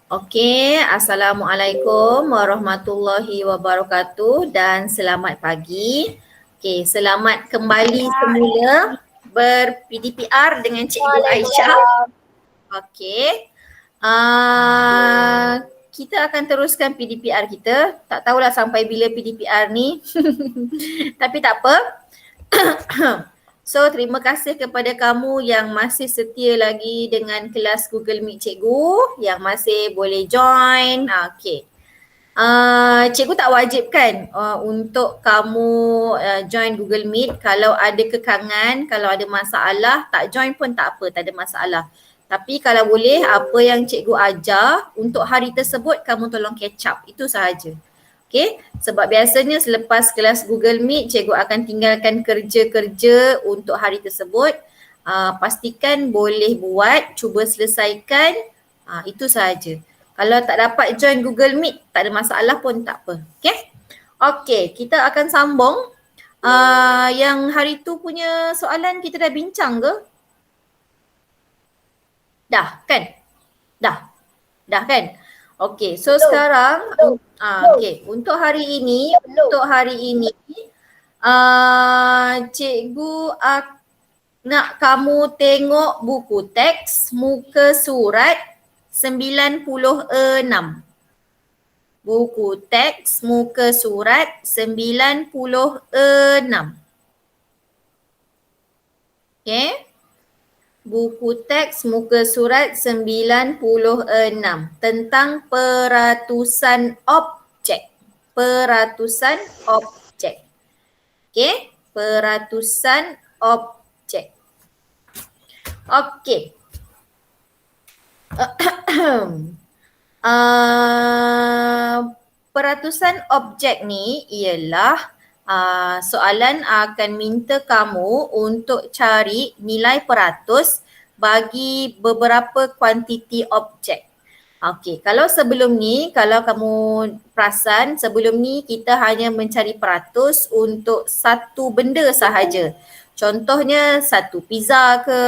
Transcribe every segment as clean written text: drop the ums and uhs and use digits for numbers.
Okey, Assalamualaikum warahmatullahi wabarakatuh dan selamat pagi. Okey, selamat kembali semula ber-PDPR dengan Cikgu Aisyah. Okey. Kita akan teruskan PDPR kita. Tak tahulah sampai bila PDPR ni. Tapi tak apa. So, terima kasih kepada kamu yang masih setia lagi dengan kelas Google Meet Cikgu, yang masih boleh join. Okey. Cikgu tak wajibkan untuk kamu join Google Meet. Kalau ada kekangan, kalau ada masalah, tak join pun tak apa, tak ada masalah. Tapi kalau boleh, apa yang cikgu ajar untuk hari tersebut, kamu tolong catch up. Itu sahaja. Okay, sebab biasanya selepas kelas Google Meet, cikgu akan tinggalkan kerja-kerja untuk hari tersebut. Pastikan boleh buat, cuba selesaikan, itu sahaja. Kalau tak dapat join Google Meet, tak ada masalah pun tak apa. Okay? Okay, kita akan sambung. Yang hari tu punya soalan kita dah bincang ke? Dah kan? Dah kan? Okay, so sekarang untuk hari ini, cikgu nak kamu tengok buku teks muka surat 96. Buku teks muka surat 96. Okay. Buku teks muka surat 96 tentang peratusan objek. Peratusan objek. Okay. Peratusan objek. Okay. Peratusan objek ni ialah soalan akan minta kamu untuk cari nilai peratus bagi beberapa kuantiti objek. Okey, kalau sebelum ni, kalau kamu perasan, sebelum ni kita hanya mencari peratus untuk satu benda sahaja. Contohnya satu pizza ke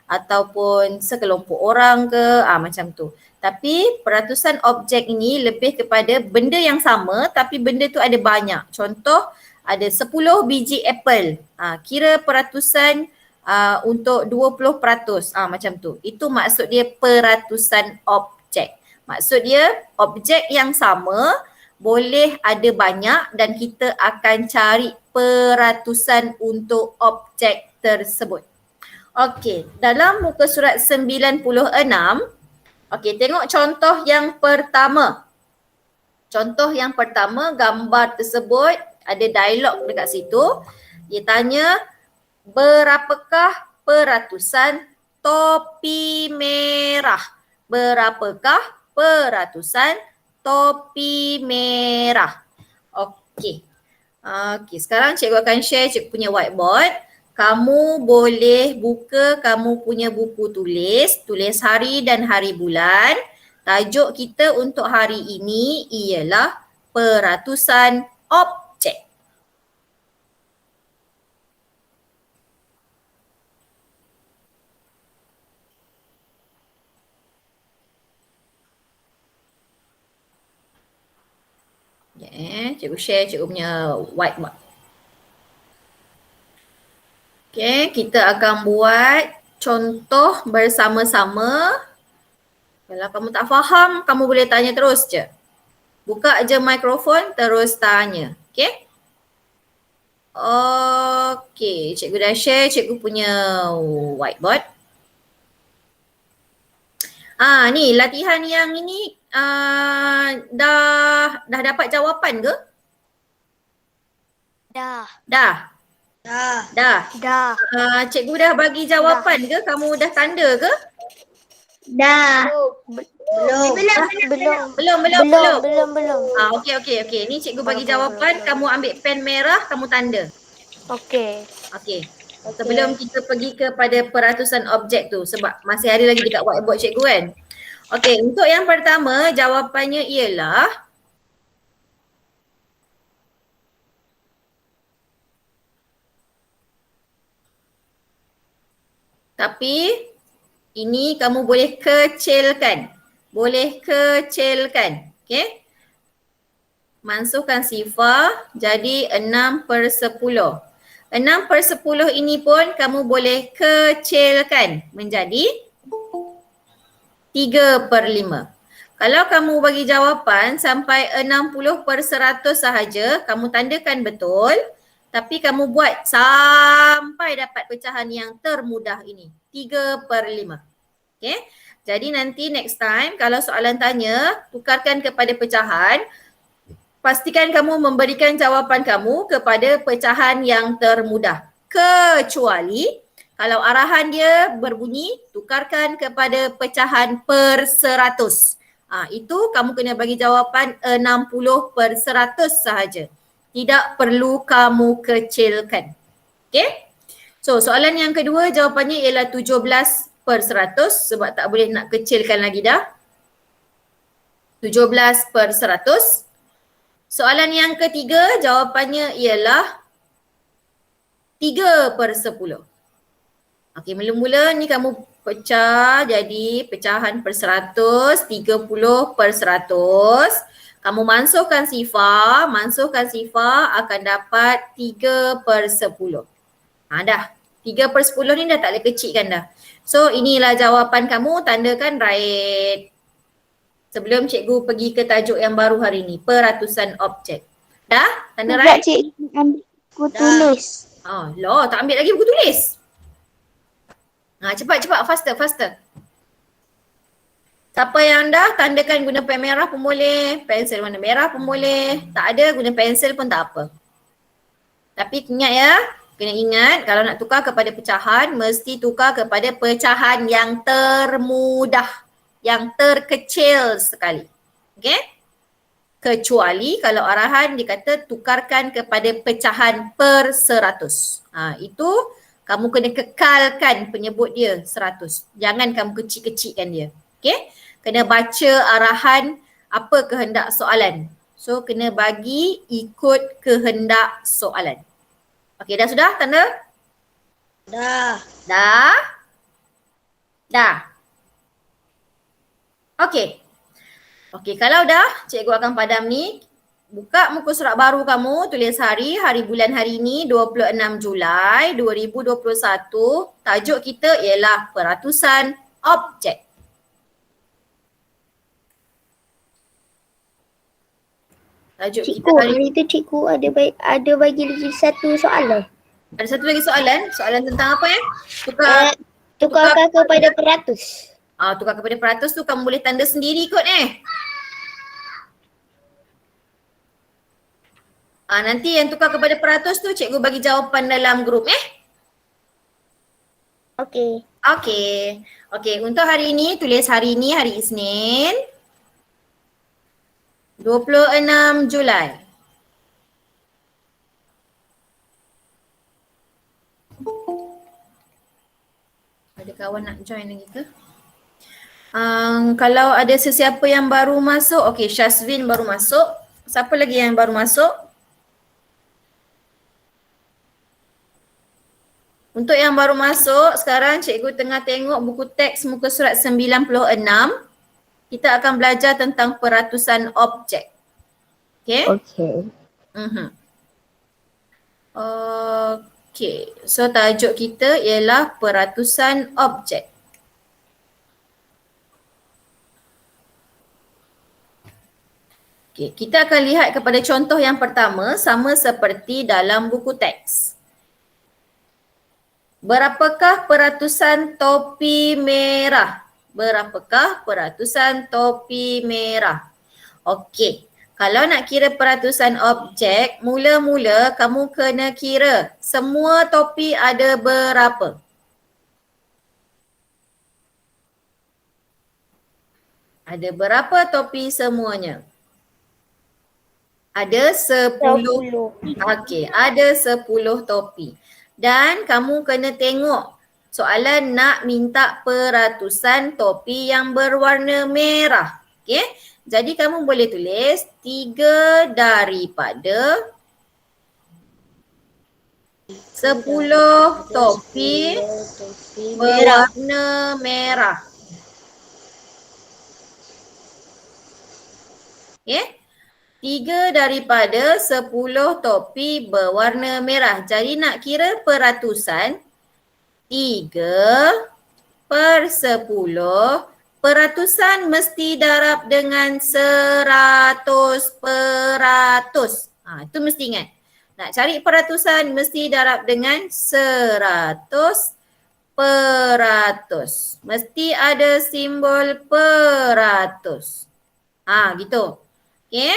ataupun sekelompok orang ke, macam tu. Tapi peratusan objek ini lebih kepada benda yang sama tapi benda tu ada banyak. Contoh ada 10 biji apple. Kira peratusan untuk 20%. Macam tu. Itu maksud dia peratusan objek. Maksud dia objek yang sama boleh ada banyak dan kita akan cari peratusan untuk objek tersebut. Okey, dalam muka surat 96, okey, tengok contoh yang pertama. Contoh yang pertama, gambar tersebut ada dialog dekat situ. Dia tanya, berapakah peratusan topi merah? Berapakah peratusan topi merah? Okey. Okey, sekarang cikgu akan share cikgu punya whiteboard. Kamu boleh buka kamu punya buku tulis hari dan hari bulan. Tajuk kita untuk hari ini ialah peratusan objek. Cikgu share cikgu punya whiteboard. Okay, kita akan buat contoh bersama-sama. Kalau kamu tak faham, kamu boleh tanya terus je. Buka je mikrofon, terus tanya. Okay? Okay, cikgu dah share cikgu punya whiteboard. Ni latihan yang ini dah dapat jawapan ke? Dah. Cikgu dah bagi jawapan ke? Kamu dah tanda ke? Dah. Belum. Okey. Ni cikgu bagi jawapan, kamu ambil pen merah, kamu tanda. Okey. Sebelum kita pergi kepada peratusan objek tu, sebab masih ada lagi dekat whiteboard cikgu kan. Okey, untuk yang pertama jawapannya ialah tapi ini kamu boleh kecilkan. boleh kecilkan. Okay. Mansuhkan sifar jadi 6/10. 6/10 ini pun kamu boleh kecilkan menjadi 3/5. Kalau kamu bagi jawapan sampai 60/100 sahaja, kamu tandakan betul. Tapi kamu buat sampai dapat pecahan yang termudah ini. 3/5. Okay. Jadi nanti next time kalau soalan tanya, tukarkan kepada pecahan. Pastikan kamu memberikan jawapan kamu kepada pecahan yang termudah. Kecuali kalau arahan dia berbunyi, tukarkan kepada pecahan per 100. Itu kamu kena bagi jawapan 60/100 sahaja. Tidak perlu kamu kecilkan. Okay? So soalan yang kedua jawapannya ialah 17/100 sebab tak boleh nak kecilkan lagi dah. 17/100. Soalan yang ketiga jawapannya ialah 3/10. Okey, mula-mula ni kamu pecah jadi pecahan per 100, 30/100. Kamu mansuhkan sifar akan dapat 3/10. Dah. 3/10 ni dah tak boleh kecilkan dah. So inilah jawapan kamu, tandakan right. Sebelum cikgu pergi ke tajuk yang baru hari ni, peratusan objek. Dah? Tanda right? Cikgu ambil buku tulis. Loh, tak ambil lagi buku tulis. Cepat, faster. Siapa yang dah, tandakan guna pen merah pun boleh, pensel warna merah pun boleh. Tak ada, guna pensel pun tak apa. Tapi ingat ya, kena ingat kalau nak tukar kepada pecahan, mesti tukar kepada pecahan yang termudah, yang terkecil sekali. Okay? Kecuali kalau arahan dikata tukarkan kepada pecahan per 100. Itu kamu kena kekalkan penyebut dia 100. Jangan kamu kecil-kecilkan dia. Okay? Kena baca arahan apa kehendak soalan. So kena bagi ikut kehendak soalan. Okay, dah sudah tanda? Dah. Okay, kalau dah, cikgu akan padam ni. Buka muka surat baru kamu, tulis hari bulan hari ni 26 Julai 2021. Tajuk kita ialah peratusan objek. Tajuk Cikgu, kita hari hari tu cikgu ada bagi lagi satu soalan. Ada satu lagi soalan. Soalan tentang apa ya? Tukarkan kepada peratus. Tukar kepada peratus tu kamu boleh tanda sendiri kot nanti yang tukar kepada peratus tu cikgu bagi jawapan dalam grup Okey. Okey, untuk hari ini tulis hari ini hari Isnin 26 Julai. Ada kawan nak join lagi ke? Kalau ada sesiapa yang baru masuk, okey, Syazwin baru masuk. Siapa lagi yang baru masuk? Untuk yang baru masuk, sekarang cikgu tengah tengok buku teks muka surat 96. Kita akan belajar tentang peratusan objek. Okay? Okay, so tajuk kita ialah peratusan objek. Okay, kita akan lihat kepada contoh yang pertama sama seperti dalam buku teks. Berapakah peratusan topi merah? Berapakah peratusan topi merah? Okey, kalau nak kira peratusan objek, mula-mula kamu kena kira semua topi ada berapa? Ada berapa topi semuanya? Ada 10. Okey, ada 10 topi. Dan kamu kena tengok soalan nak minta peratusan topi yang berwarna merah. Okey, jadi kamu boleh tulis 3 daripada 10 topi berwarna merah. Okay. 3 daripada 10 topi berwarna merah. Jadi nak kira peratusan, 3 per 10. Peratusan mesti darab dengan 100%. Itu mesti ingat. Nak cari peratusan mesti darab dengan 100%. Mesti ada simbol peratus. Gitu. Okay.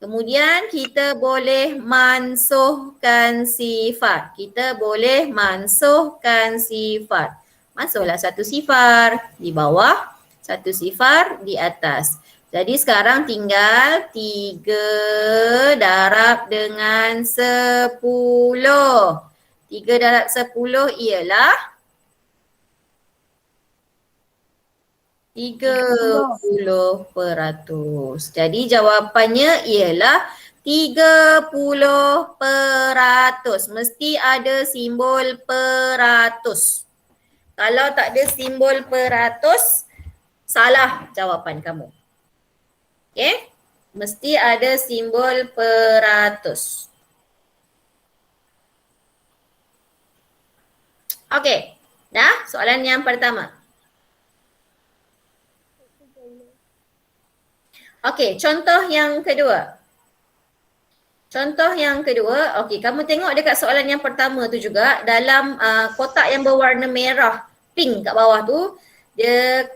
Kemudian kita boleh mansuhkan sifat. Masuklah satu sifar di bawah, satu sifar di atas. Jadi sekarang tinggal 3 darab dengan 10. 3 darab 10 ialah 30%. Jadi jawapannya ialah 30%. Mesti ada simbol peratus. Kalau tak ada simbol peratus, salah jawapan kamu. Okay? Mesti ada simbol peratus. Okay. Dah? Soalan yang pertama. Okey, contoh yang kedua. Okey, kamu tengok dekat soalan yang pertama tu juga dalam kotak yang berwarna merah, pink kat bawah tu, dia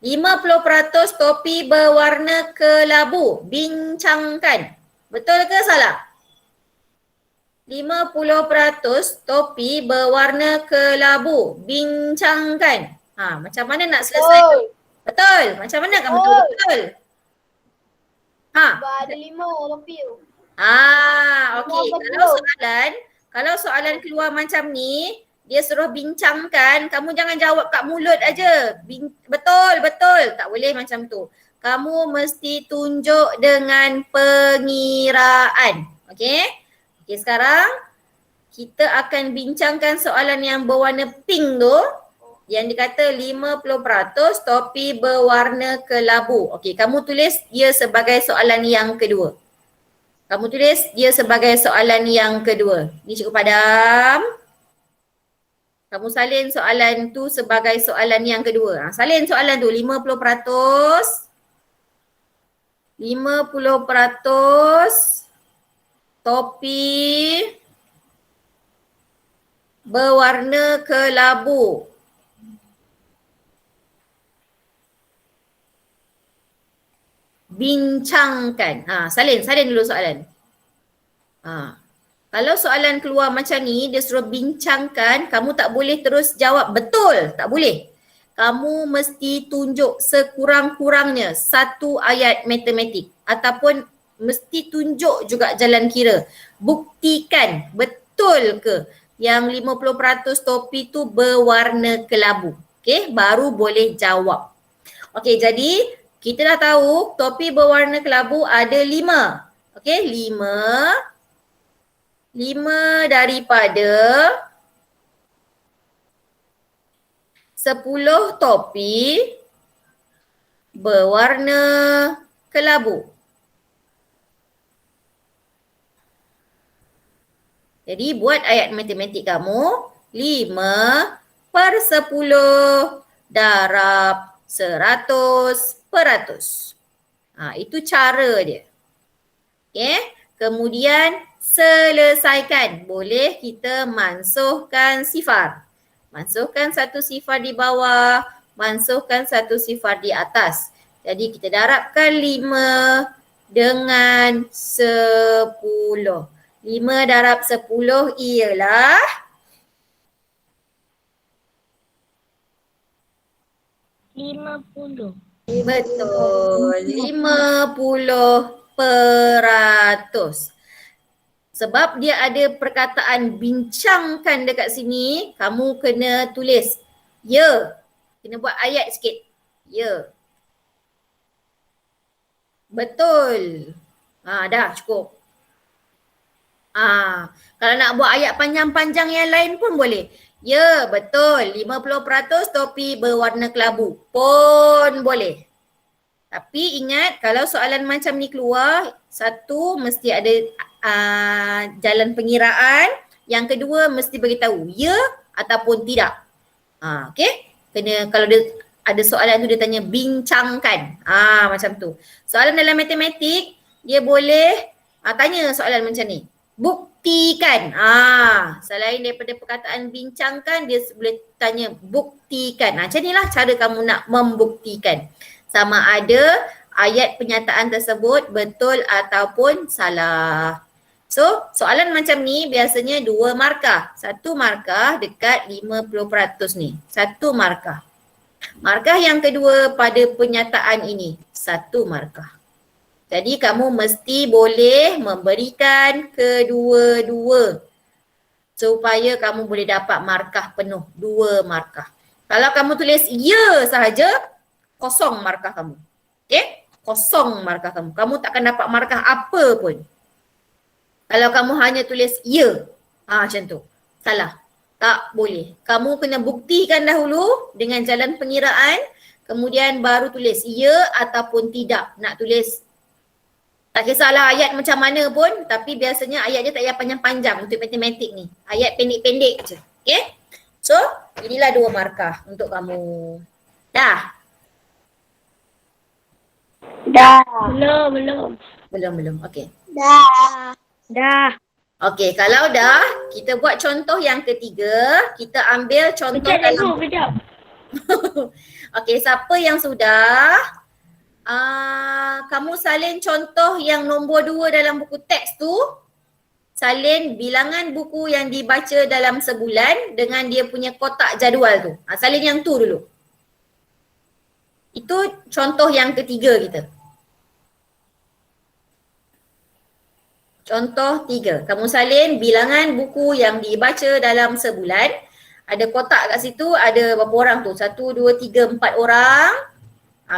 50% topi berwarna kelabu, bincangkan. Betul ke salah? 50% topi berwarna kelabu, bincangkan. Macam mana nak selesai? Betul. Macam mana kamu tahu betul? Ada 5 topi tu. Okey. Kalau soalan keluar macam ni, dia suruh bincangkan, kamu jangan jawab kat mulut aja. Betul. Tak boleh macam tu. Kamu mesti tunjuk dengan pengiraan. Okey? Okey, sekarang kita akan bincangkan soalan yang berwarna pink tu. Yang dikata 50% topi berwarna kelabu. Okey, kamu tulis dia sebagai soalan yang kedua. Ni Cikgu Padam. Kamu salin soalan tu sebagai soalan yang kedua. Salin soalan tu 50%. 50% topi berwarna kelabu. Bincangkan. Salin dulu soalan. Kalau soalan keluar macam ni, dia suruh bincangkan, kamu tak boleh terus jawab betul. Tak boleh. Kamu mesti tunjuk sekurang-kurangnya satu ayat matematik ataupun mesti tunjuk juga jalan kira. Buktikan betul ke yang 50% topi tu berwarna kelabu. Okey, baru boleh jawab. Okey, jadi kita dah tahu topi berwarna kelabu ada 5. Okey, 5 daripada 10 topi berwarna kelabu. Jadi buat ayat matematik kamu, 5/10 darab 100%. Itu cara dia. Okay. Kemudian selesaikan. Boleh kita mansuhkan sifar. Mansuhkan satu sifar di bawah, mansuhkan satu sifar di atas. Jadi kita darabkan 5 dengan 10. 5 darab 10 ialah 50. Betul, 50%. Sebab dia ada perkataan bincangkan dekat sini, kamu kena tulis ya. Kena buat ayat sikit. Ya. Betul. Dah cukup. Kalau nak buat ayat panjang-panjang yang lain pun boleh. Ya, betul. 50% topi berwarna kelabu pun boleh. Tapi ingat kalau soalan macam ni keluar, satu mesti ada jalan pengiraan, yang kedua mesti beritahu ya ataupun tidak. Okay? Kena kalau dia ada soalan tu dia tanya bincangkan. Macam tu. Soalan dalam matematik dia boleh tanya soalan macam ni. Buktikan. Selain daripada perkataan bincangkan, dia boleh tanya buktikan. Macam inilah cara kamu nak membuktikan. Sama ada ayat pernyataan tersebut betul ataupun salah. So, soalan macam ni biasanya 2 markah. 1 markah dekat 50% ni. 1 markah. Markah yang kedua pada pernyataan ini. 1 markah. Jadi kamu mesti boleh memberikan kedua-dua supaya kamu boleh dapat markah penuh. 2 markah. Kalau kamu tulis ya sahaja, kosong markah kamu. Okay? Kosong markah kamu. Kamu takkan dapat markah apa pun. Kalau kamu hanya tulis ya, macam tu. Salah. Tak boleh. Kamu kena buktikan dahulu dengan jalan pengiraan, kemudian baru tulis ya ataupun tidak. Nak tulis, tak kisahlah ayat macam mana pun, tapi biasanya ayat dia tak payah panjang-panjang untuk matematik ni. Ayat pendek-pendek je. Okay? So, inilah 2 markah untuk kamu. Dah? Dah. Belum. Belum. Okay. Dah. Okey, kalau dah, kita buat contoh yang ketiga. Kita ambil contoh dalam... Kejap. Okey, siapa yang sudah? Kamu salin contoh yang nombor 2 dalam buku teks tu. Salin bilangan buku yang dibaca dalam sebulan dengan dia punya kotak jadual tu. Salin yang tu dulu. Itu contoh yang ketiga kita. Contoh 3. Kamu salin bilangan buku yang dibaca dalam sebulan. Ada kotak kat situ, ada berapa orang tu? 1, 2, 3, 4 orang.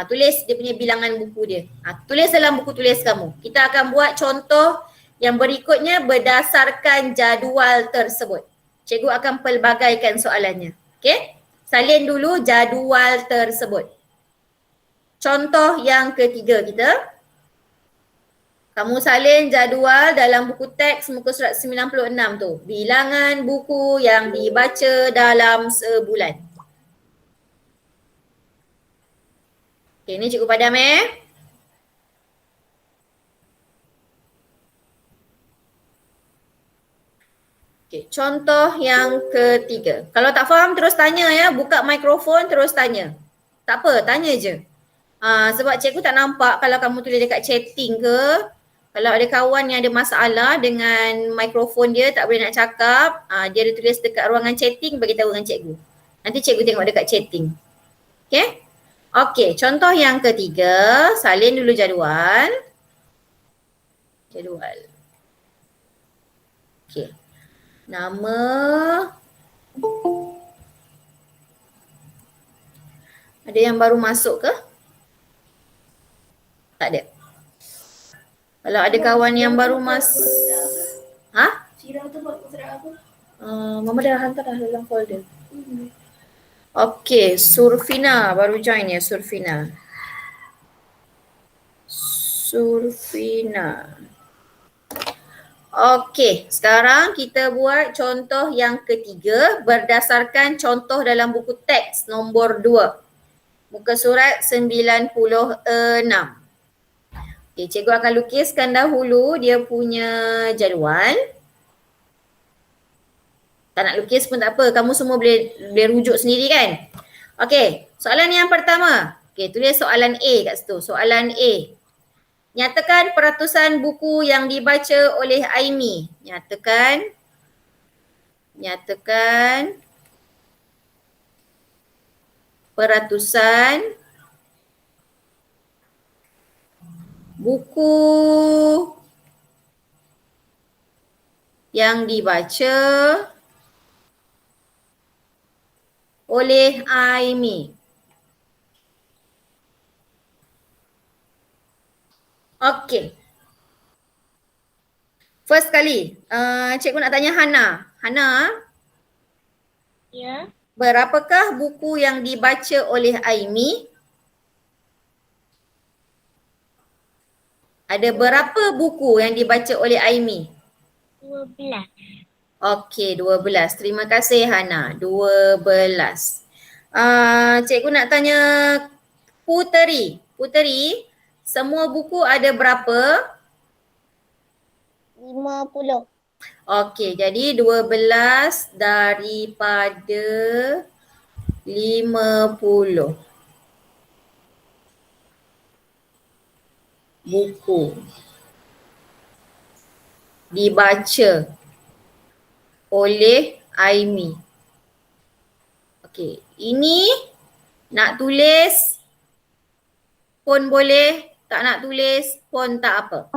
Tulis dia punya bilangan buku dia. Tulis dalam buku tulis kamu. Kita akan buat contoh yang berikutnya berdasarkan jadual tersebut. Cikgu akan pelbagaikan soalannya. Okey? Salin dulu jadual tersebut. Contoh yang ketiga kita. Kamu salin jadual dalam buku teks muka surat 96 tu. Bilangan buku yang dibaca dalam sebulan. Okay, ni cikgu padam Okay, contoh yang ketiga. Kalau tak faham terus tanya ya. Buka mikrofon terus tanya. Tak apa, tanya je. Sebab cikgu tak nampak kalau kamu tulis dekat chatting ke. Kalau ada kawan yang ada masalah dengan mikrofon dia tak boleh nak cakap, dia ada tulis dekat ruangan chatting, bagi tahu dengan cikgu. Nanti cikgu tengok dekat chatting. Okay? Okay, contoh yang ketiga, salin dulu jadual. Okay. Nama. Ada yang baru masuk ke? Tak ada. Kalau ada kawan yang baru Sirah tu buat surat apa? Mama dah hantar dah dalam folder. Okay, Surfina baru join ya, Surfina. Okay, sekarang kita buat contoh yang ketiga berdasarkan contoh dalam buku teks nombor 2. Muka surat 96. Okay, cikgu akan lukiskan dahulu dia punya jadual. Tak nak lukis pun tak apa, kamu semua boleh rujuk sendiri kan. Okay, soalan yang pertama. Okay, tulis soalan A kat situ. Soalan A. Nyatakan peratusan buku yang dibaca oleh Aimi. Nyatakan peratusan buku yang dibaca oleh Aimi. Okey. First kali, cikgu nak tanya Hana. Hana, Ya. berapakah buku yang dibaca oleh Aimi? Ada berapa buku yang dibaca oleh Aimi? 12. Okey, 12. Terima kasih Hana. 12. Cikgu nak tanya Puteri. Puteri, semua buku ada berapa? 50. Okey, jadi 12 daripada 50 buku dibaca oleh Aimi. Okey, ini nak tulis pun boleh, tak nak tulis pun tak apa.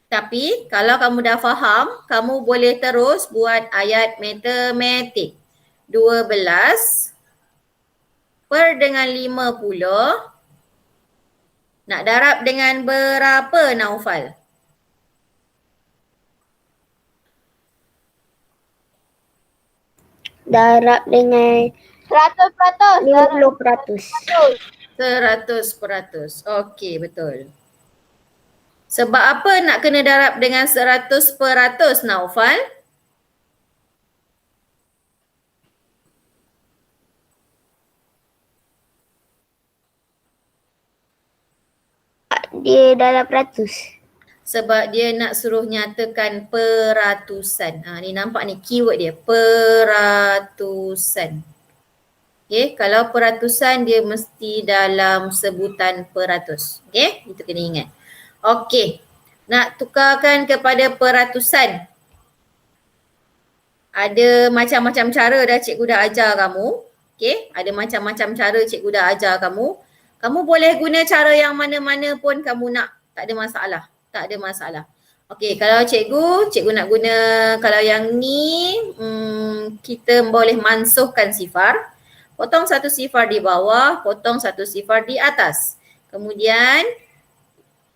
Tapi kalau kamu dah faham, kamu boleh terus buat ayat matematik. 12 per dengan 50 nak darab dengan berapa Naufal? Darab dengan 100%. 50%. 100%. Okey, betul. Sebab apa nak kena darab dengan 100% Naufal? Dia dalam ratus. Sebab dia nak suruh nyatakan peratusan. Ni nampak ni keyword dia, peratusan. Okay, kalau peratusan dia mesti dalam sebutan peratus. Okay, itu kena ingat. Okay, nak tukarkan kepada peratusan. Ada macam-macam cara dah cikgu dah ajar kamu. Okay, ada macam-macam cara cikgu dah ajar kamu. Kamu boleh guna cara yang mana-mana pun kamu nak. Tak ada masalah. Tak ada masalah. Okay, kalau cikgu nak guna, kalau yang ni kita boleh mansuhkan sifar. Potong satu sifar di bawah, potong satu sifar di atas. Kemudian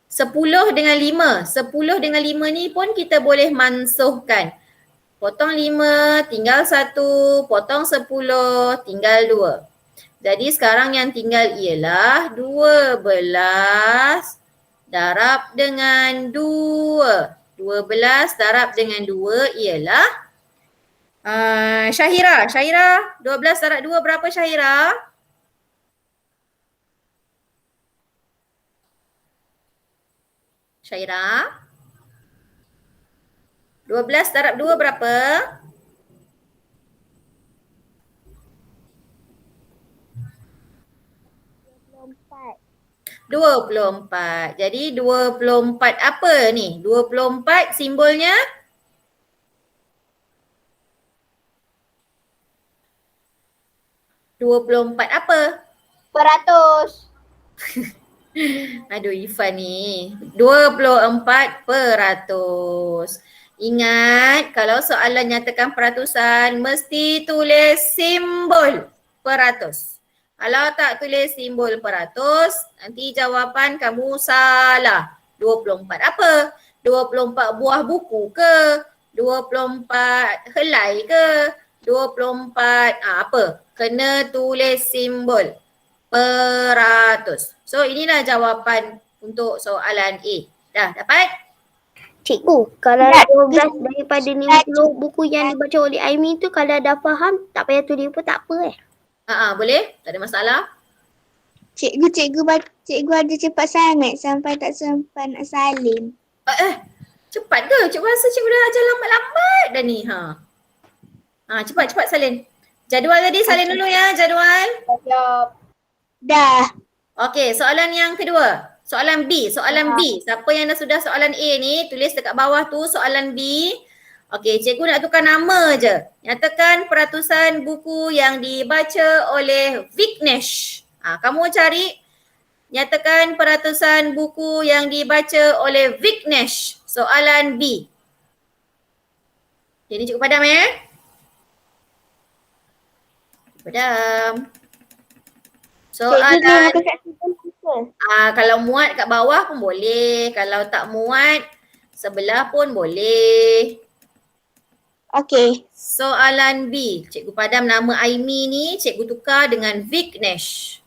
10 dengan 5. 10 dengan 5 ni pun kita boleh mansuhkan. Potong 5, tinggal 1, potong 10, tinggal 2. Jadi sekarang yang tinggal ialah 12 darab dengan 2. 12 darab dengan 2 ialah Syahira, 12 darab 2 berapa Syahira? Syahira? 12 darab 2 berapa? 24. Jadi 24 apa ni? 24 simbolnya? (24) apa? Peratus. Aduh Ifan ni. 24%. Ingat kalau soalan nyatakan peratusan mesti tulis simbol peratus. Kalau tak tulis simbol peratus nanti jawapan kamu salah. 24 apa? 24 buah buku ke? 24 helai ke? 24 apa? Kena tulis simbol peratus. So inilah jawapan untuk soalan A. Dah dapat? Cikgu, kalau 12 daripada 50 buku yang dibaca oleh Aimi tu kalau dah faham tak payah tulis pun tak apa Boleh? Tak ada masalah. Cikgu ada cepat sangat sampai tak sempat nak salin. Cepat ke? Cikgu rasa cikgu dah ajar lambat-lambat dah ni. Cepat salin. Jadual tadi salin dulu ya, jadual. Dah. Okey, soalan yang kedua. Soalan B. Siapa yang dah sudah soalan A ni, tulis dekat bawah tu soalan B. Okey, cikgu nak tukar nama je. Nyatakan peratusan buku yang dibaca oleh Vignesh. Kamu cari nyatakan peratusan buku yang dibaca oleh Vignesh. Soalan B. Jadi cikgu padam ya. Padam. Soalan kalau muat kat bawah pun boleh. Kalau tak muat sebelah pun boleh. Okey. Soalan B. Cikgu padam nama Aimi ni cikgu tukar dengan Vignesh.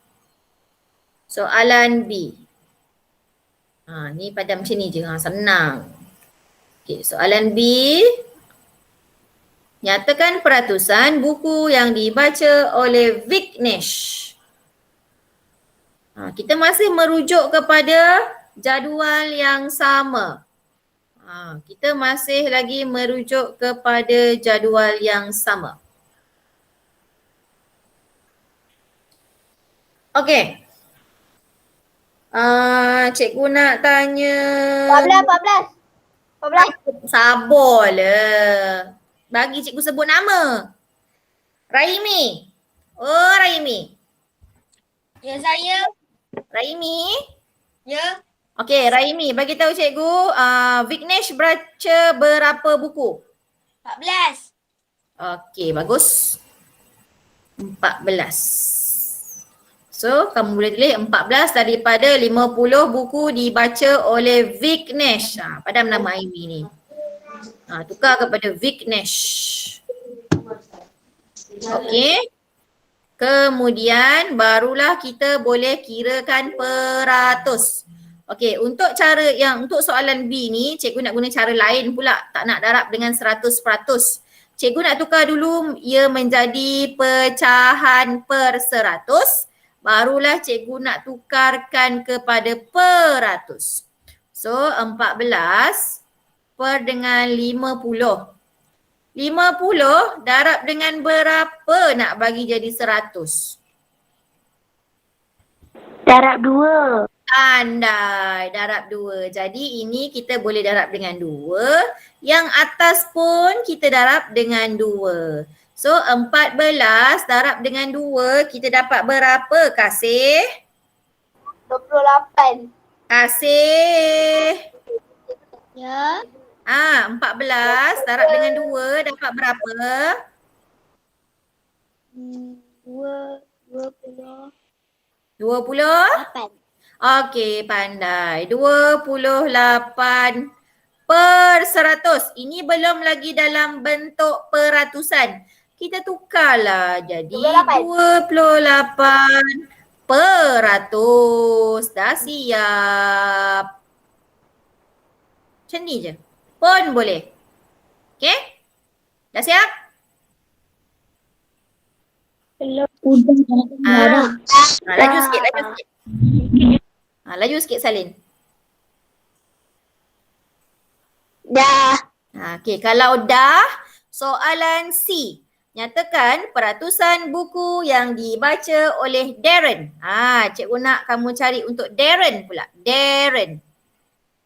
Soalan B. Ni pada macam ni je, senang. Okey, soalan B. Nyatakan peratusan buku yang dibaca oleh Vignesh. Kita masih merujuk kepada jadual yang sama. Kita masih lagi merujuk kepada jadual yang sama. Okey. Cikgu nak tanya. 14. Sabarlah. Bagi cikgu sebut nama. Raimi. Oh, Raimi. Ya, saya. Raimi. Ya. Okey, Raimi, bagi tahu cikgu, Vignesh baca berapa buku? 14. Okey, bagus. 14. So, kamu boleh tulis 14 daripada 50 buku dibaca oleh Vignesh. Padam nama Amy ni. Tukar kepada Vignesh. Okey. Kemudian barulah kita boleh kirakan peratus. Okey, untuk soalan B ni, cikgu nak guna cara lain pula. Tak nak darab dengan 100%. Cikgu nak tukar dulu ia menjadi pecahan per 100. Barulah cikgu nak tukarkan kepada peratus. So, 14 per dengan 50. 50 darab dengan berapa nak bagi jadi 100? Darab 2. Pandai, darab 2. Jadi ini kita boleh darab dengan 2. Yang atas pun kita darab dengan 2. So 14 darab dengan 2 kita dapat berapa Kasih? 28. Kasih. Ya. 14 darab dengan 2 dapat berapa? 28. 20? Okey, pandai. 28 per 100. Ini belum lagi dalam bentuk peratusan. Kita tukarlah jadi 28 per 100. Dah siap. Macam ni je. Pun boleh. Okey? Dah siap? Laju sikit. Laju sikit Salin. Dah. Okey, kalau dah, soalan C. Nyatakan peratusan buku yang dibaca oleh Darren. Cikgu nak kamu cari untuk Darren pula. Darren.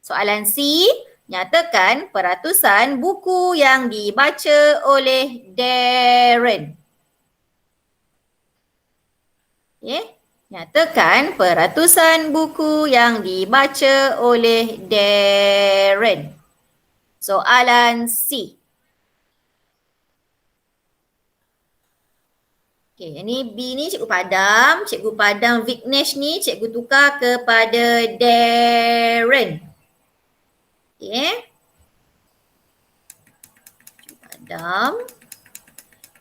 Soalan C. Nyatakan peratusan buku yang dibaca oleh Darren. Okay. Nyatakan peratusan buku yang dibaca oleh Darren. Soalan C. Okay, ini B ni cikgu padam. Cikgu padam Vignesh ni cikgu tukar kepada Darren. Okay. Padam.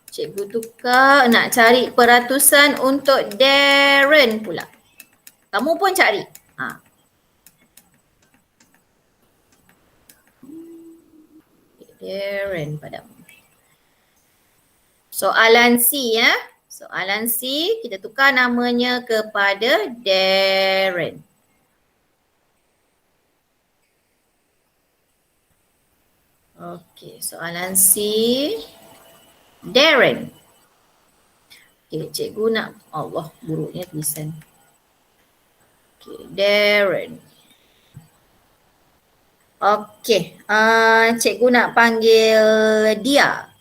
Cikgu tukar nak cari peratusan untuk Darren pula. Kamu pun cari. Darren padam. Soalan C ya. Soalan C kita tukar namanya kepada Darren. Okey, soalan C. Darren. Okey, cikgu nak, Allah buruknya tulisan. Okey, Darren. Okey, cikgu nak panggil dia.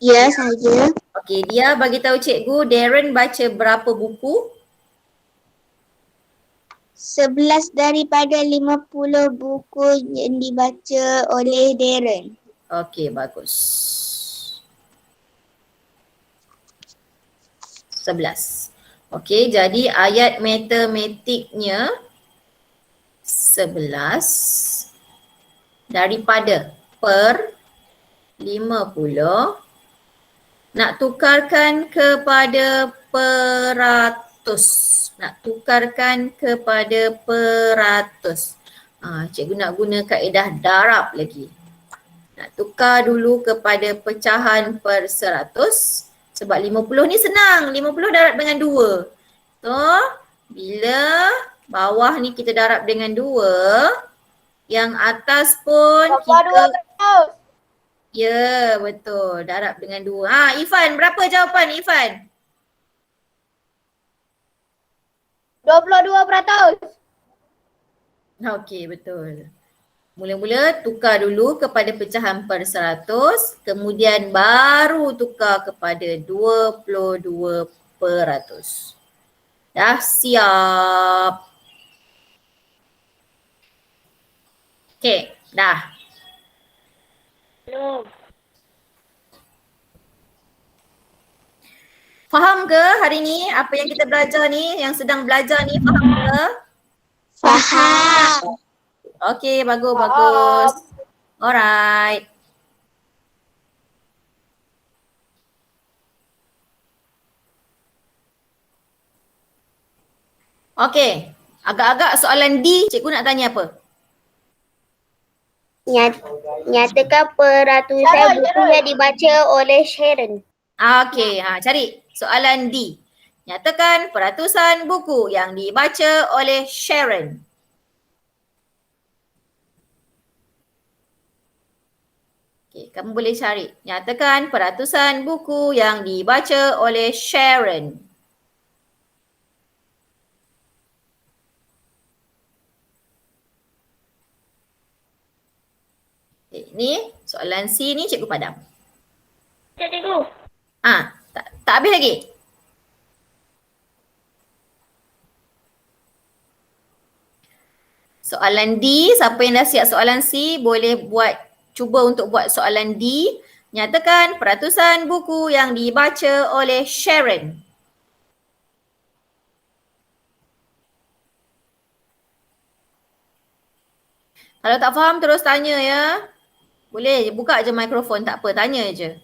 Ya, saya. Okey, dia bagi tahu cikgu Darren baca berapa buku? 11 daripada 50 buku yang dibaca oleh Darren. Okey, bagus. 11. Okey, jadi ayat matematiknya 11 daripada per 50 nak tukarkan kepada peratus. nak tukarkan kepada peratus. Cikgu nak guna kaedah darab lagi. Nak tukar dulu kepada pecahan per 100 sebab 50 ni senang. 50 darab dengan 2. So, bila bawah ni kita darab dengan 2, yang atas pun kita... Ya, betul. Darab dengan 2. Ifan, berapa jawapan Ifan? 22%. Okey, betul. Mula-mula tukar dulu kepada pecahan per 100, kemudian baru tukar kepada 22%. Dah siap. Okey, dah. Belum. Faham ke hari ni apa yang kita belajar ni, yang sedang belajar ni, faham ke? Faham. Okey, bagus. Alright. Okey, agak-agak soalan D, cikgu nak tanya apa? Nyatakan peratusan buku yang dibaca oleh Sharon. Okey, cari soalan D. Nyatakan peratusan buku yang dibaca oleh Sharon. Okey, kamu boleh cari. Nyatakan peratusan buku yang dibaca oleh Sharon. Okay, ni soalan C ni cikgu padam. Cikgu. Tak habis lagi? Soalan D, siapa yang dah siap soalan C boleh cuba untuk buat soalan D. Nyatakan peratusan buku yang dibaca oleh Sharon. Kalau tak faham terus tanya ya. Boleh buka je mikrofon, tak apa, tanya je.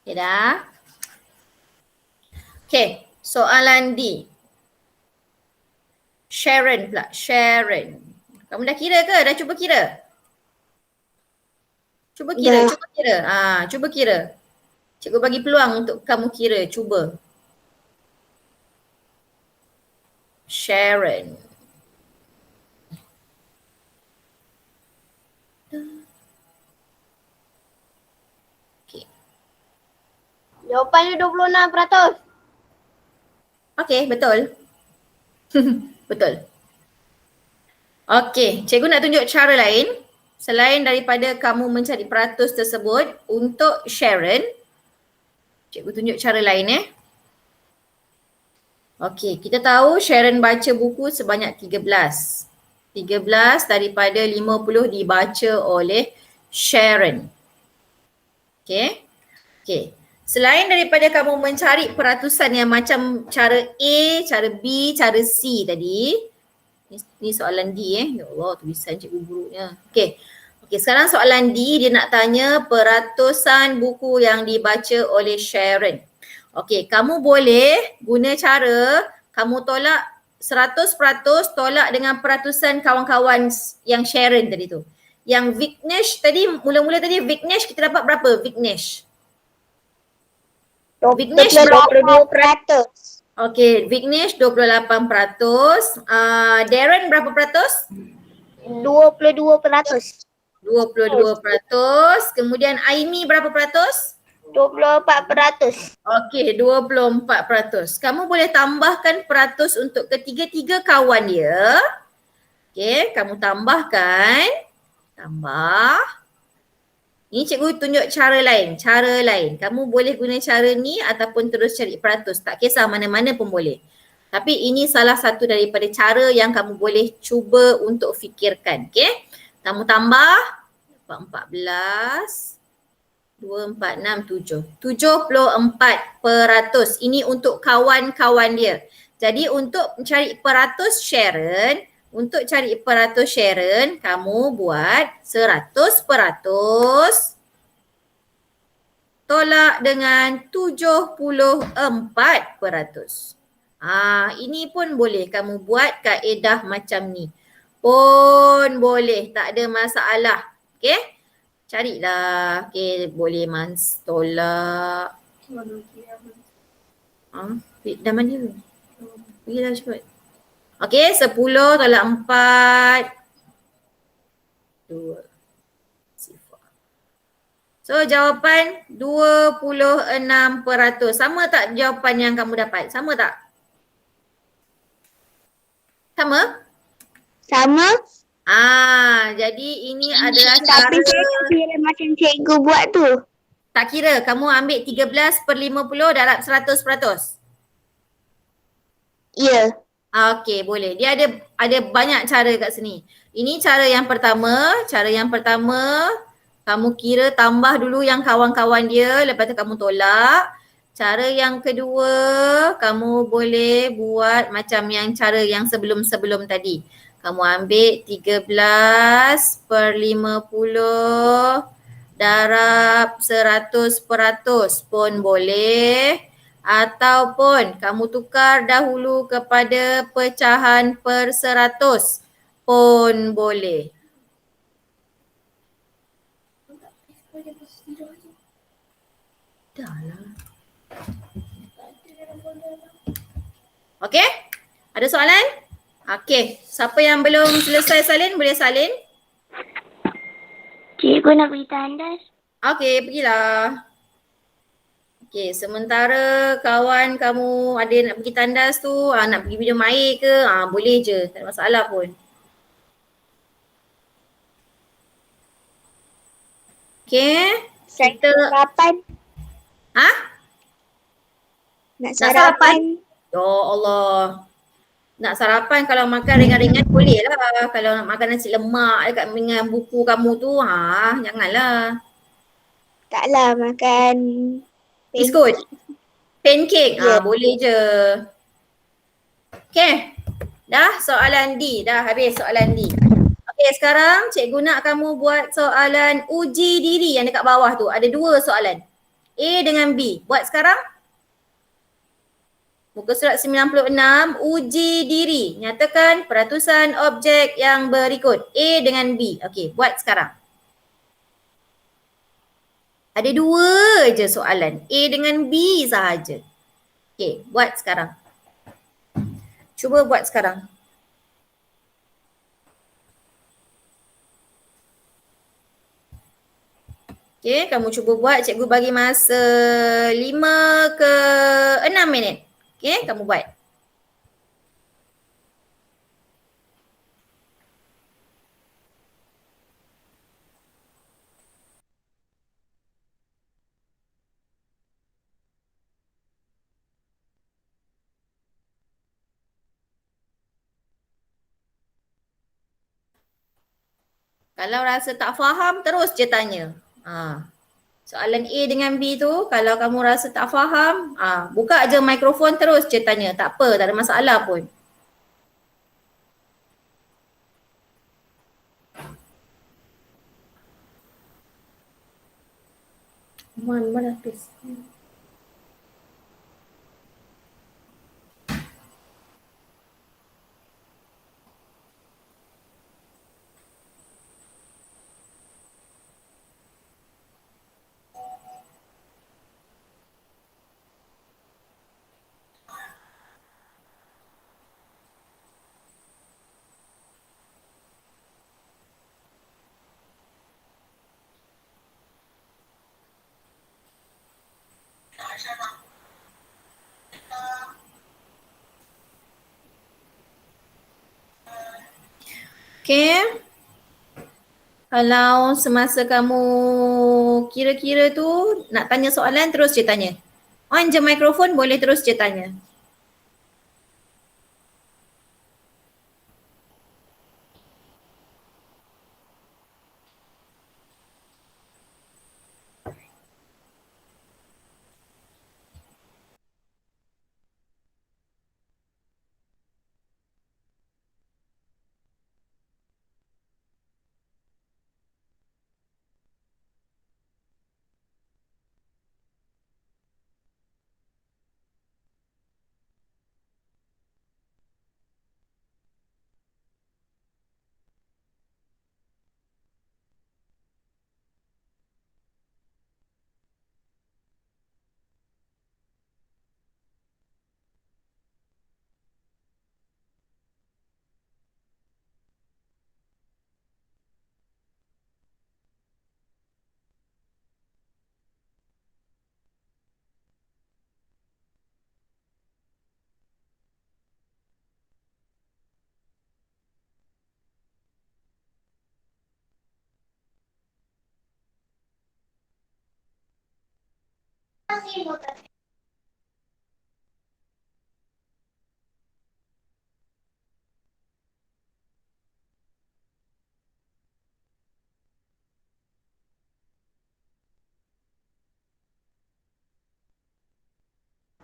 Okay dah. Okay, soalan D. Sharon pula, Sharon. Kamu dah kira ke? Dah cuba kira? Cuba kira, Dah. cuba kira. Cikgu bagi peluang untuk kamu kira, cuba. Sharon. Okay. Jawapannya 26%. Okay, betul. Betul. Okay, cikgu nak tunjuk cara lain. Selain daripada kamu mencari peratus tersebut untuk Sharon, cikgu tunjuk cara lain Okay, kita tahu Sharon baca buku sebanyak 13. 13 daripada 50 dibaca oleh Sharon. Okay. Okay. Selain daripada kamu mencari peratusan yang macam cara A, cara B, cara C tadi. Ni soalan D Ya Allah, tulisan cikgu buruknya. Okay. Okay, sekarang soalan D dia nak tanya peratusan buku yang dibaca oleh Sharon. Okay, kamu boleh guna cara kamu tolak 100% tolak dengan peratusan kawan-kawan yang Sharon tadi tu. Yang Vignesh tadi, mula-mula tadi Vignesh kita dapat berapa Vignesh? Vignesh 22%. Okay, Vignesh 28%. Darren berapa peratus? 22%. 22%. Kemudian Aimi berapa peratus? 24%. Okey, 24%. Kamu boleh tambahkan peratus untuk ketiga-tiga kawan dia. Okey, kamu tambahkan. Tambah. Ini cikgu tunjuk cara lain, Kamu boleh guna cara ni ataupun terus cari peratus. Tak kisah mana-mana pun boleh. Tapi ini salah satu daripada cara yang kamu boleh cuba untuk fikirkan. Okay? Kamu tambah 14, 2, 4, 6, 7. 74%. Ini untuk kawan-kawan dia. Jadi untuk cari peratus Sharon, kamu buat 100% tolak dengan 74%. Ini pun boleh kamu buat kaedah macam ni. Pun boleh, tak ada masalah. Okay? Carilah. Okay, boleh tolak. Dah mana? Pergilah cepat. Okay, 10 tolak 4. 2. Sifar. So jawapan 26%. Sama tak jawapan yang kamu dapat? Sama tak? Sama? Sama. Jadi ini adalah Tapi cara. saya tak kira macam cikgu buat tu. Tak kira, kamu ambil 13/50 darab 100%. Ya. Okey, boleh. Dia ada banyak cara kat sini. Ini cara yang pertama. Kamu kira tambah dulu yang kawan-kawan dia, lepas tu kamu tolak. Cara yang kedua, kamu boleh buat macam yang cara yang sebelum-sebelum tadi. Kamu ambil 13/50 darab 100% pun boleh. Ataupun kamu tukar dahulu kepada pecahan per 100 pun boleh. Dah lah. Okey? Ada soalan? Okey. Siapa yang belum selesai salin boleh salin. Cikgu nak beri tandas. Okey, pergilah. Okey, sementara kawan kamu ada nak pergi tandas tu, nak pergi minum air ke, boleh je. Tak ada masalah pun. Okey. Saya Kita sarapan. Nak sarapan? sarapan. Ya Allah. Nak sarapan kalau makan ringan-ringan boleh lah. Kalau nak makan nasi lemak dekat dengan buku kamu tu, janganlah. Taklah makan Biskut? Pancake? Ya. Boleh je. Okay. Dah soalan D. Dah habis soalan D. Okay, sekarang cikgu nak kamu buat soalan uji diri yang dekat bawah tu. Ada 2 soalan. A dengan B. Buat sekarang. Muka surat 96, uji diri. Nyatakan peratusan objek yang berikut. A dengan B. Okey, buat sekarang. Ada 2 je soalan. A dengan B sahaja. Okey, buat sekarang. Cuba buat sekarang. Okey, kamu cuba buat. Cikgu bagi masa 5 ke 6 minit. Okey, kamu buat. Kalau rasa tak faham, terus je tanya. Soalan A dengan B tu, kalau kamu rasa tak faham, buka je mikrofon terus je tanya. Tak apa, tak ada masalah pun. Mana habis? Okay. Kalau semasa kamu kira-kira tu nak tanya soalan terus je tanya. On je mikrofon boleh terus je tanya.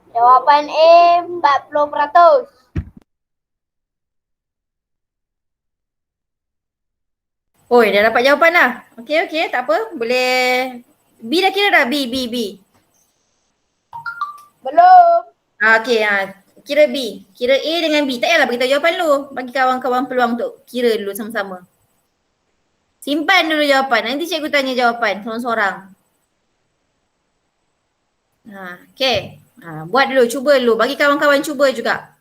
Jawapan A 40%. Oi, dah dapat jawapan dah. Okey, tak apa. Boleh. B dah kira dah? B. Belum. Okey, kira B. Kira A dengan B. Tak payahlah beritahu jawapan dulu. Bagi kawan-kawan peluang untuk kira dulu sama-sama. Simpan dulu jawapan. Nanti cikgu tanya jawapan seorang-seorang. Okey. Buat dulu, cuba dulu. Bagi kawan-kawan cuba juga.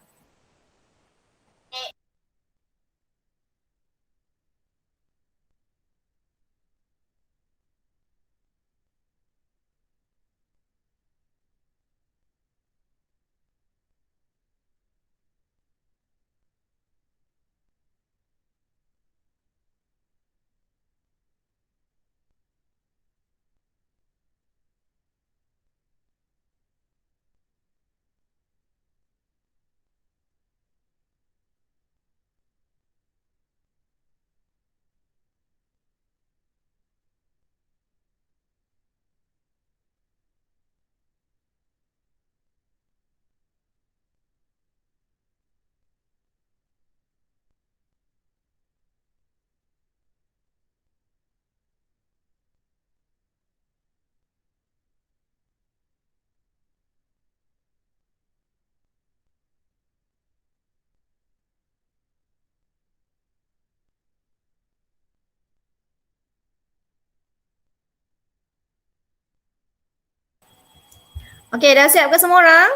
Okey, dah siap ke semua orang?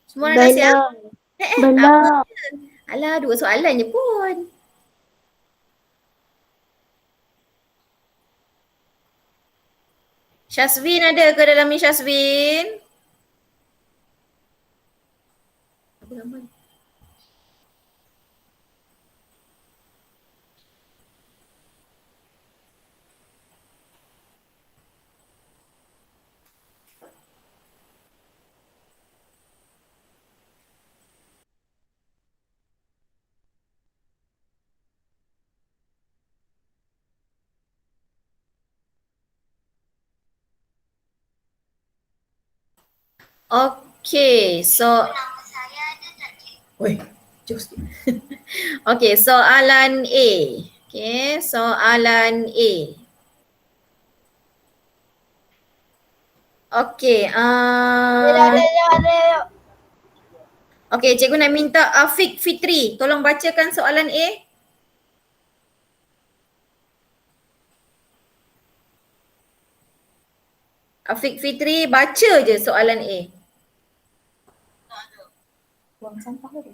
Semua orang dah siap? Belum. Alah, 2 soalan je pun. Syazwin ada ke dalam ni Syazwin? Apa gambar? Okey, Oi, jauh sikit. Okey, soalan A. Okey, soalan A. Okey, okey, cikgu nak minta Afiq Fitri, tolong bacakan soalan A. Afiq Fitri, baca je soalan A. Buang sampah tadi.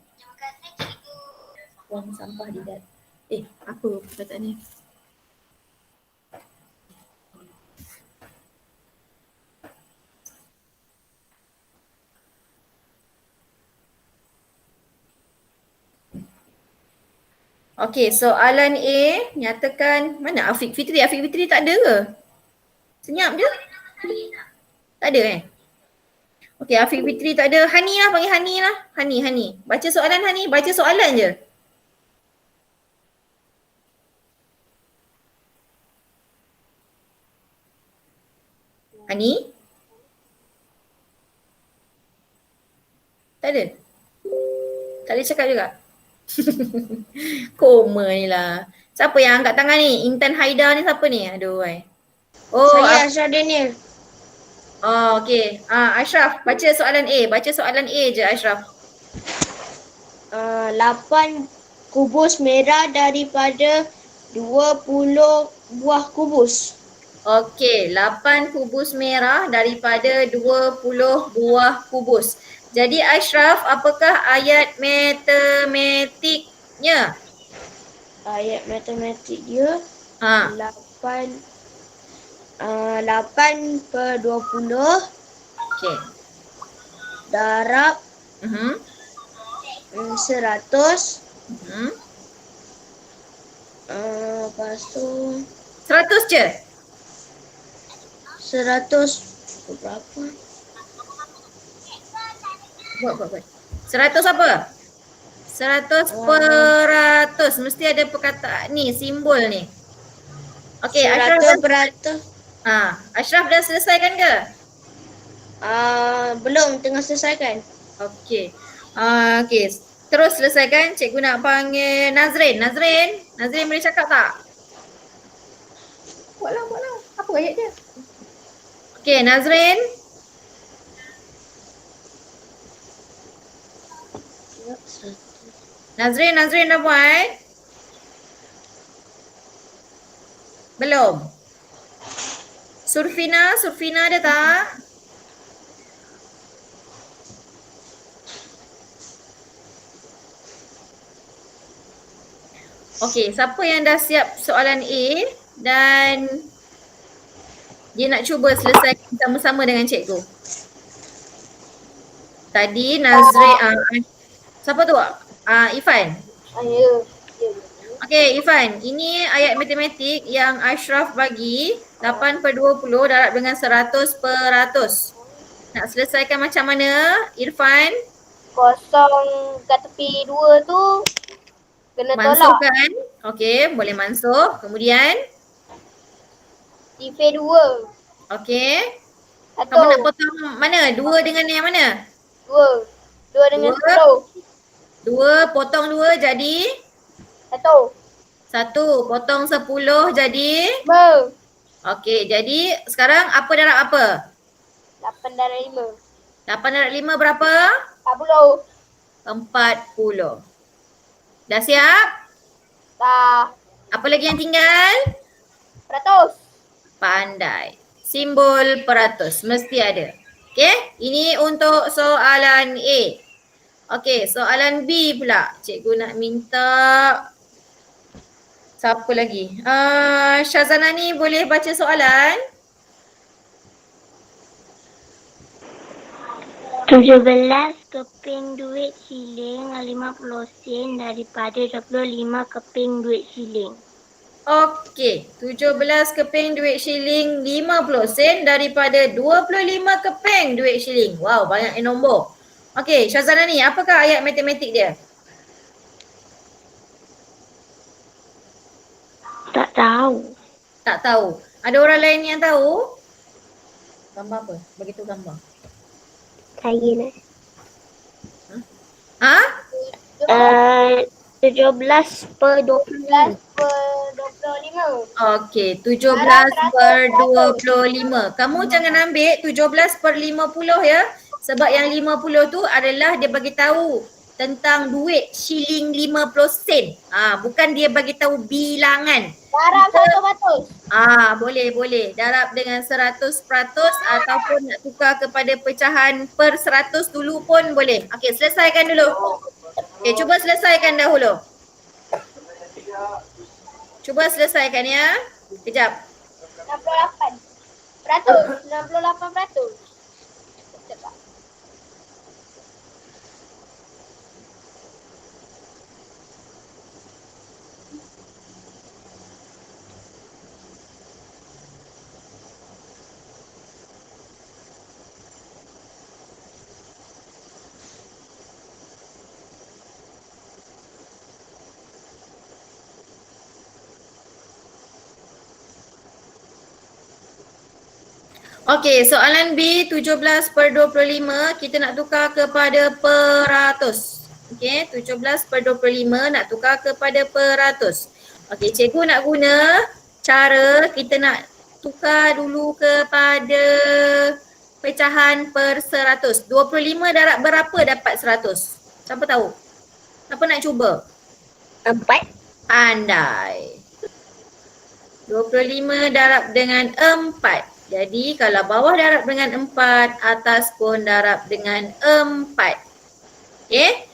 Buang sampah di dalam. Apa perkataan ni? Okey, soalan A nyatakan mana Afiq Fitri? Afiq Fitri tak ada ke? Senyap je. Tak ada Okey, Afiq Fitri tak ada. Hani lah, panggil Hani lah. Hani. Baca soalan Hani, baca soalan je. Hani? Tak ada? Tak boleh cakap juga? Koma ni lah. Siapa yang angkat tangan ni? Intan Haida ni siapa ni? Aduh. Oh, Saya Ashraf Daniel. okey. Ashraf, baca soalan A. Baca soalan A je Ashraf. 8 kubus merah daripada 20 buah kubus. Okey, 8 kubus merah daripada 20 buah kubus. Jadi Ashraf, apakah ayat matematiknya? Ayat matematik dia Ha, 8 per 20 okey. darab Mhm. 100. Mhm. Lepas tu 100 je. 100 berapa? Buat. 100 apa? 100%. Mesti ada perkataan ni, simbol ni. Okey, Ashraf 100%. Ashraf dah selesaikan ke? Belum, tengah selesaikan. Okey. Okey. Terus selesaikan. Cikgu nak panggil Nazrin. Nazrin boleh cakap tak? Buatlah. Apa ayat dia? Okey, Nazrin. Nazrin dah buat? Belum. Surfina ada tak? Okey, siapa yang dah siap soalan A dan dia nak cuba selesaikan sama-sama dengan cikgu? Tadi Nazrin, siapa tu? Ifan. Ya. Okey, Ifan, ini ayat matematik yang Ashraf bagi 8/20 darab dengan 100%. Nak selesaikan macam mana, Irfan? Kosong kat tepi 2 tu kena tolak. Mansuhkan. Okey, boleh mansuh. Kemudian, Tipe 2. okey. Kamu Satu. nak potong mana? 2 dengan yang mana? 2. 2 dengan Dua. 10. 2 potong 2 jadi? 1. 1 potong 10 jadi? 5. Okey, jadi sekarang apa darab apa? 8 darab 5. 8 darab 5 berapa? 40. 40. Dah siap? Dah. Apa lagi yang tinggal? 100. Pandai. Simbol peratus. Mesti ada. Okey, ini untuk soalan A. Okey, soalan B pula. Cikgu nak minta siapa lagi? Syazana ni boleh baca soalan? 17 keping duit siling 50 sen daripada 25 keping duit siling. Okey, 17 keping duit shilling 50 sen daripada 25 keping duit shilling. Wow, banyak nombor. Okey, Syazana ni, apakah ayat matematik dia? Tak tahu. Tak tahu. Ada orang lain yang tahu? Gambar apa? Begitu gambar. Saya nak. Ha? 17 per 25. Okey, 17/25. Kamu jangan ambil 17/50 ya. Sebab yang 50 tu adalah dia bagi tahu tentang duit shilling 50 sen. Bukan dia bagi tahu bilangan. Darab 100. Boleh. Darab dengan 100% ataupun nak tukar kepada pecahan per 100 dulu pun boleh. Okey, selesaikan dulu. Okey, cuba selesaikan dahulu. Cuba selesaikan ya. Kejap. 68%. 68%. Okey, soalan B 17/25 kita nak tukar kepada peratus. Okey, 17/25 nak tukar kepada peratus. Okey, cikgu nak guna cara kita nak tukar dulu kepada pecahan per 100. 25 darab berapa dapat 100? Siapa tahu? Siapa nak cuba? 4. Pandai. 25 darab dengan 4. Jadi kalau bawah darab dengan 4, atas pun darab dengan 4. Okey?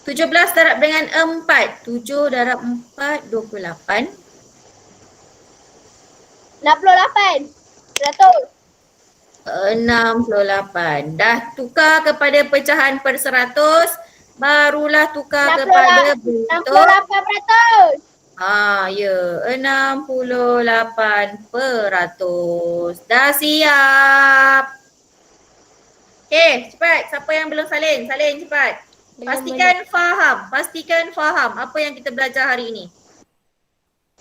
17 darab dengan 4. 7 darab 4, 28. 68. 68. Dah tukar kepada pecahan per 100, barulah tukar kepada bentuk. 68%. Ya, 68%. Dah siap. Okey, cepat. Siapa yang belum salin? Salin cepat. Pastikan faham apa yang kita belajar hari ini.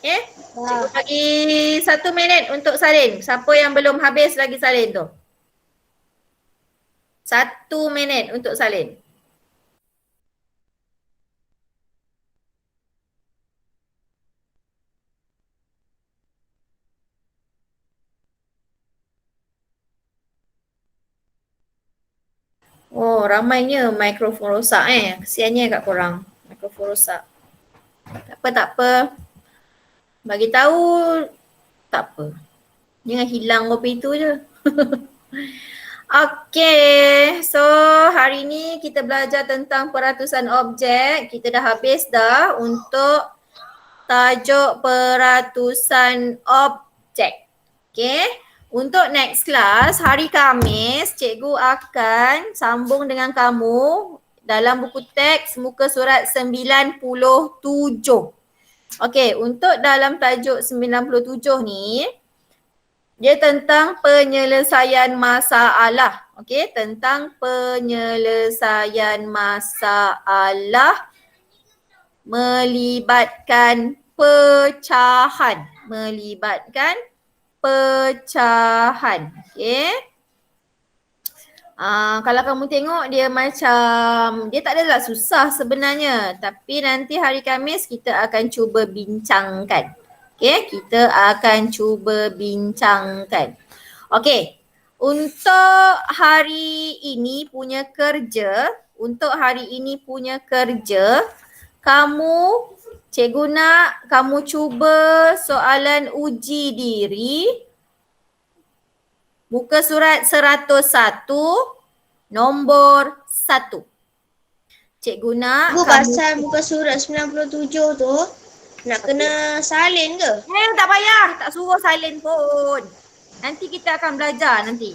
Okey? Cikgu bagi 1 minit untuk salin. Siapa yang belum habis lagi salin tu? 1 minit untuk salin. Oh, ramainya mikrofon rosak Kesiannya kat korang. Mikrofon rosak. Tak apa. Bagi tahu tak apa. Jangan hilang kopi tu je. Okey, so hari ni kita belajar tentang peratusan objek. Kita dah habis dah untuk tajuk peratusan objek. Okey. Untuk next class, hari Khamis, cikgu akan sambung dengan kamu dalam buku teks muka surat 97. Okey, untuk dalam tajuk 97 ni, dia tentang penyelesaian masalah. Okey, tentang penyelesaian masalah melibatkan pecahan. Okey. Kalau kamu tengok dia macam, dia tak adalah susah sebenarnya. Tapi nanti hari Khamis kita akan cuba bincangkan. Okey, kita akan cuba bincangkan. Okey, untuk hari ini punya kerja, cikgu nak kamu cuba soalan uji diri muka surat 101 nombor 1. Cikgu nak pasal muka surat 97 tu nak kena salin ke? tak payah, tak suruh salin pun. Nanti kita akan belajar nanti.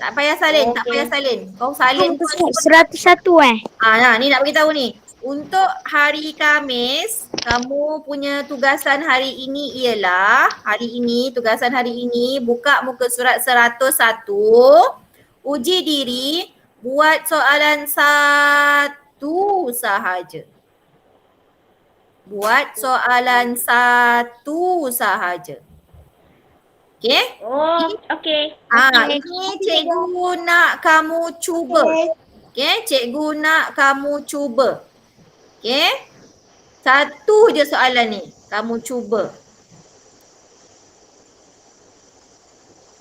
Tak payah salin, tak payah salin. Kau salin pun 101 ni nak beritahu ni. Untuk hari Khamis, kamu punya tugasan hari ini ialah, tugasan hari ini buka muka surat 101, uji diri, buat soalan 1 sahaja. Okey? Oh, okey. Ini cikgu nak kamu cuba. Okey, cikgu nak kamu cuba. Okey? 1 je soalan ni. Kamu cuba.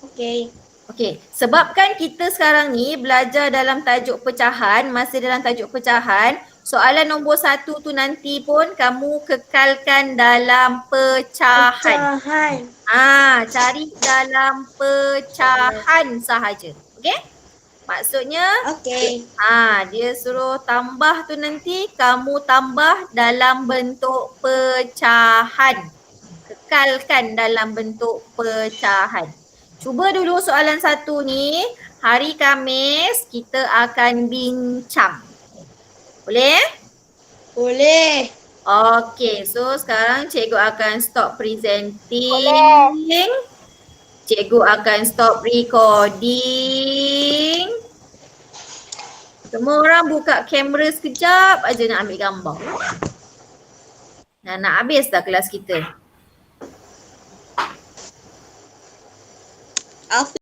Okey. Okey, sebabkan kita sekarang ni belajar dalam tajuk pecahan, masih dalam tajuk pecahan, soalan nombor 1 tu nanti pun kamu kekalkan dalam pecahan. Cari dalam pecahan sahaja. Okey? Maksudnya, dia suruh tambah tu nanti kamu tambah dalam bentuk pecahan. Kekalkan dalam bentuk pecahan. Cuba dulu soalan 1 ni, hari Khamis kita akan bincang. Boleh? Boleh. Okey, so sekarang cikgu akan stop presenting. Cikgu akan stop recording. Semua orang buka kamera sekejap aja nak ambil gambar. Nak habis dah kelas kita. Afiq